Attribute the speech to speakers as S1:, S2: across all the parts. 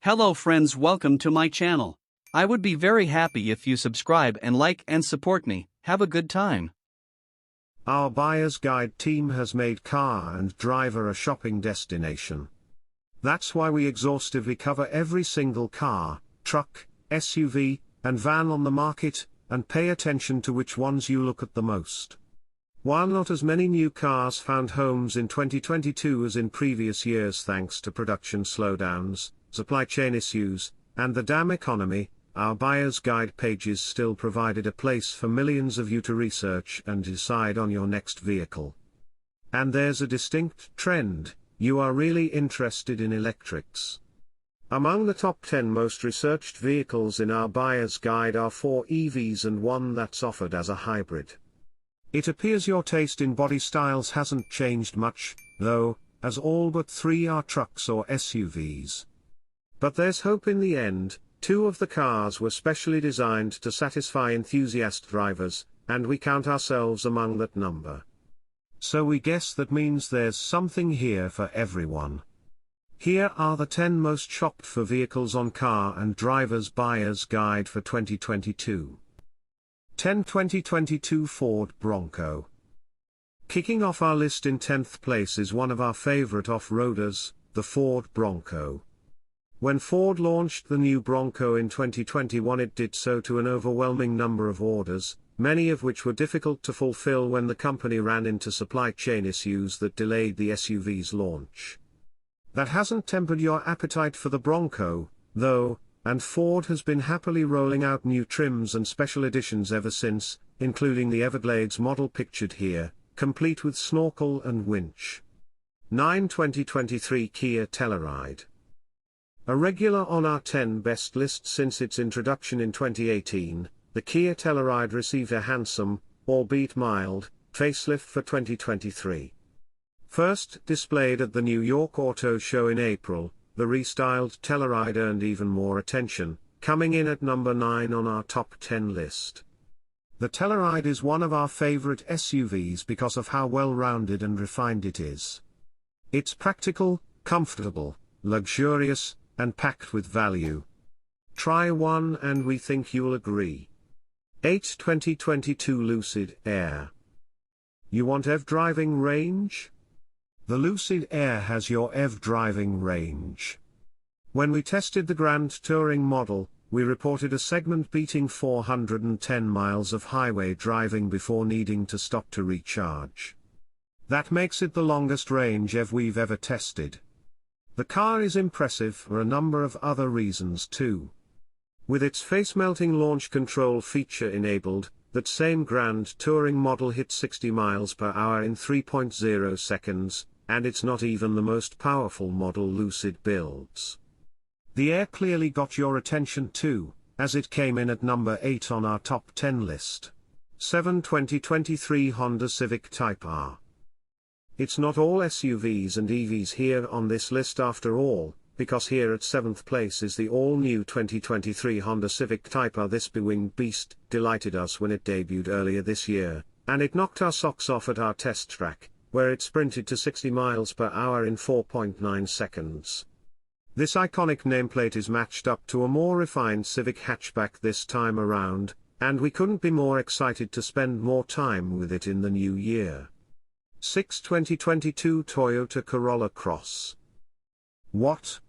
S1: Hello friends, welcome to my channel. I would be very happy if you subscribe and like and support me. Have a good time.
S2: Our buyer's guide team has made car and driver a shopping destination. That's why we exhaustively cover every single car, truck, SUV, and van on the market, and pay attention to which ones you look at the most. While not as many new cars found homes in 2022 as in previous years thanks to production slowdowns, supply chain issues, and the damn economy, our buyer's guide pages still provided a place for millions of you to research and decide on your next vehicle. And there's a distinct trend: you are really interested in electrics. Among the top 10 most researched vehicles in our buyer's guide are 4 EVs and one that's offered as a hybrid. It appears your taste in body styles hasn't changed much, though, as all but 3 are trucks or SUVs. But there's hope in the end. 2 of the cars were specially designed to satisfy enthusiast drivers, and we count ourselves among that number. So we guess that means there's something here for everyone. Here are the 10 most shopped for vehicles on Car and Driver's Buyer's Guide for 2022. 10. 2022 Ford Bronco. Kicking off our list in 10th place is one of our favorite off-roaders, the Ford Bronco. When Ford launched the new Bronco in 2021, it did so to an overwhelming number of orders, many of which were difficult to fulfill when the company ran into supply chain issues that delayed the SUV's launch. That hasn't tempered your appetite for the Bronco, though, and Ford has been happily rolling out new trims and special editions ever since, including the Everglades model pictured here, complete with snorkel and winch. 9. 2023 Kia Telluride. A regular on our 10 best list since its introduction in 2018, the Kia Telluride received a handsome, albeit mild, facelift for 2023. First displayed at the New York Auto Show in April, the restyled Telluride earned even more attention, coming in at number 9 on our top 10 list. The Telluride is one of our favorite SUVs because of how well-rounded and refined it is. It's practical, comfortable, luxurious, and packed with value. Try one and we think you'll agree. 8. 2022 Lucid Air. You want EV driving range? The Lucid Air has your EV driving range. When we tested the Grand Touring model, we reported a segment beating 410 miles of highway driving before needing to stop to recharge. That makes it the longest range EV we've ever tested. The car is impressive for a number of other reasons too. With its face-melting launch control feature enabled, that same Grand Touring model hit 60 miles per hour in 3.0 seconds, and it's not even the most powerful model Lucid builds. The Air clearly got your attention too, as it came in at number 8 on our top 10 list. 7. 2023 Honda Civic Type R. It's not all SUVs and EVs here on this list after all, because here at 7th place is the all-new 2023 Honda Civic Type R. This bewinged beast delighted us when it debuted earlier this year, and it knocked our socks off at our test track, where it sprinted to 60 miles per hour in 4.9 seconds. This iconic nameplate is matched up to a more refined Civic hatchback this time around, and we couldn't be more excited to spend more time with it in the new year. 6. 2022 Toyota Corolla Cross. What?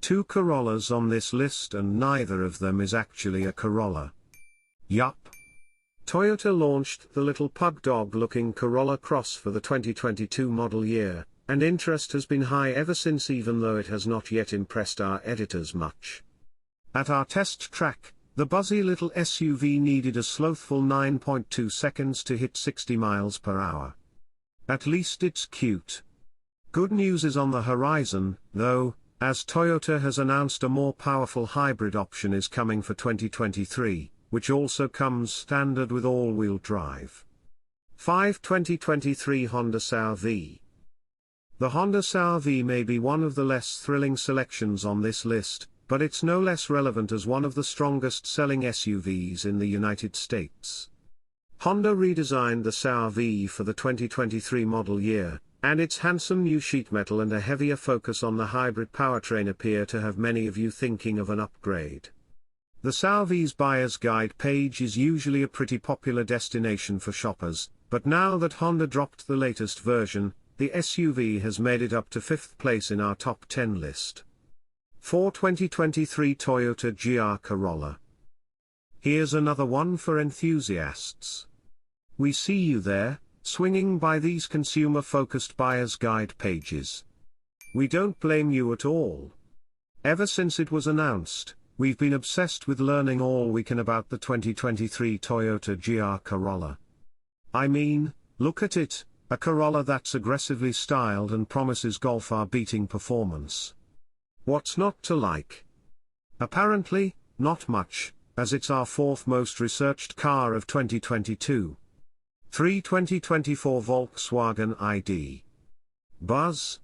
S2: 2 Corollas on this list and neither of them is actually a Corolla. Yup. Toyota launched the little pug dog-looking Corolla Cross for the 2022 model year, and interest has been high ever since, even though it has not yet impressed our editors much. At our test track, the buzzy little SUV needed a slothful 9.2 seconds to hit 60 miles per hour. At least it's cute. Good news is on the horizon, though, as Toyota has announced a more powerful hybrid option is coming for 2023, which also comes standard with all-wheel drive. 5. 2023 Honda CR-V. The Honda CR-V may be one of the less thrilling selections on this list, but it's no less relevant as one of the strongest-selling SUVs in the United States. Honda redesigned the CR-V for the 2023 model year, And its handsome new sheet metal and a heavier focus on the hybrid powertrain appear to have many of you thinking of an upgrade. The Salvi's Buyer's Guide page is usually a pretty popular destination for shoppers, but now that Honda dropped the latest version, the SUV has made it up to 5th place in our top 10 list. For 2023 Toyota GR Corolla. Here's another one for enthusiasts. We see you there, swinging by these consumer-focused buyer's guide pages. We don't blame you at all. Ever since it was announced, we've been obsessed with learning all we can about the 2023 Toyota GR Corolla. I mean, look at it, a Corolla that's aggressively styled and promises Golf-R-beating performance. What's not to like? Apparently, not much, as it's our 4th most researched car of 2022. 2024 Volkswagen ID Buzz.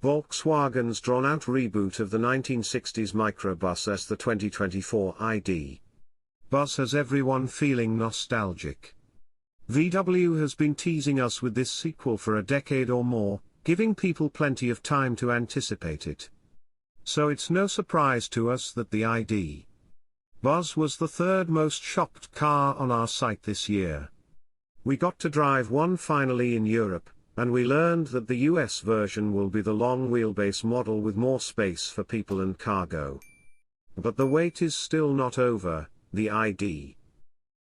S2: Volkswagen's drawn-out reboot of the 1960s microbus as the 2024 ID Buzz has everyone feeling nostalgic. VW has been teasing us with this sequel for a decade or more, giving people plenty of time to anticipate it. So it's no surprise to us that the ID Buzz was the 3rd most shopped car on our site this year. We got to drive one finally in Europe, and we learned that the US version will be the long wheelbase model with more space for people and cargo. But the wait is still not over. The ID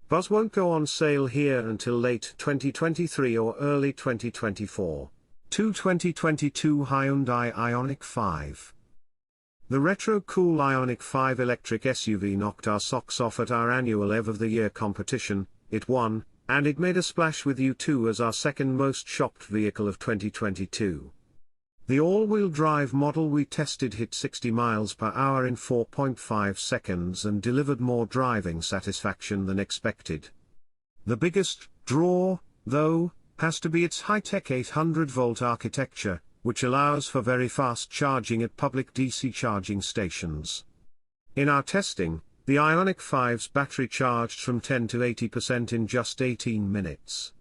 S2: Buzz won't go on sale here until late 2023 or early 2024. 2022 Hyundai Ioniq 5. The retro-cool Ioniq 5 electric SUV knocked our socks off at our annual EV of the Year competition. It won, and it made a splash with you too as our 2nd most shopped vehicle of 2022. The all-wheel drive model we tested hit 60 miles per hour in 4.5 seconds and delivered more driving satisfaction than expected. The biggest draw, though, has to be its high-tech 800-volt architecture, which allows for very fast charging at public DC charging stations. In our testing, the Ioniq 5's battery charged from 10 to 80% in just 18 minutes.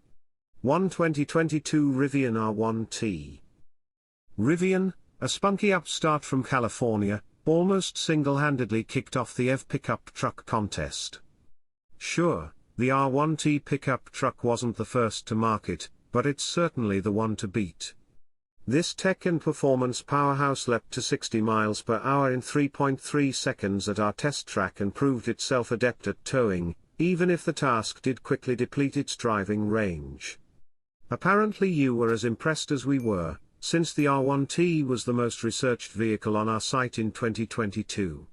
S2: 2022 Rivian R1T. Rivian, a spunky upstart from California, almost single-handedly kicked off the EV pickup truck contest. Sure, the R1T pickup truck wasn't the first to market, but it's certainly the one to beat. This tech and performance powerhouse leapt to 60 miles per hour in 3.3 seconds at our test track and proved itself adept at towing, even if the task did quickly deplete its driving range. Apparently you were as impressed as we were, since the R1T was the most researched vehicle on our site in 2022.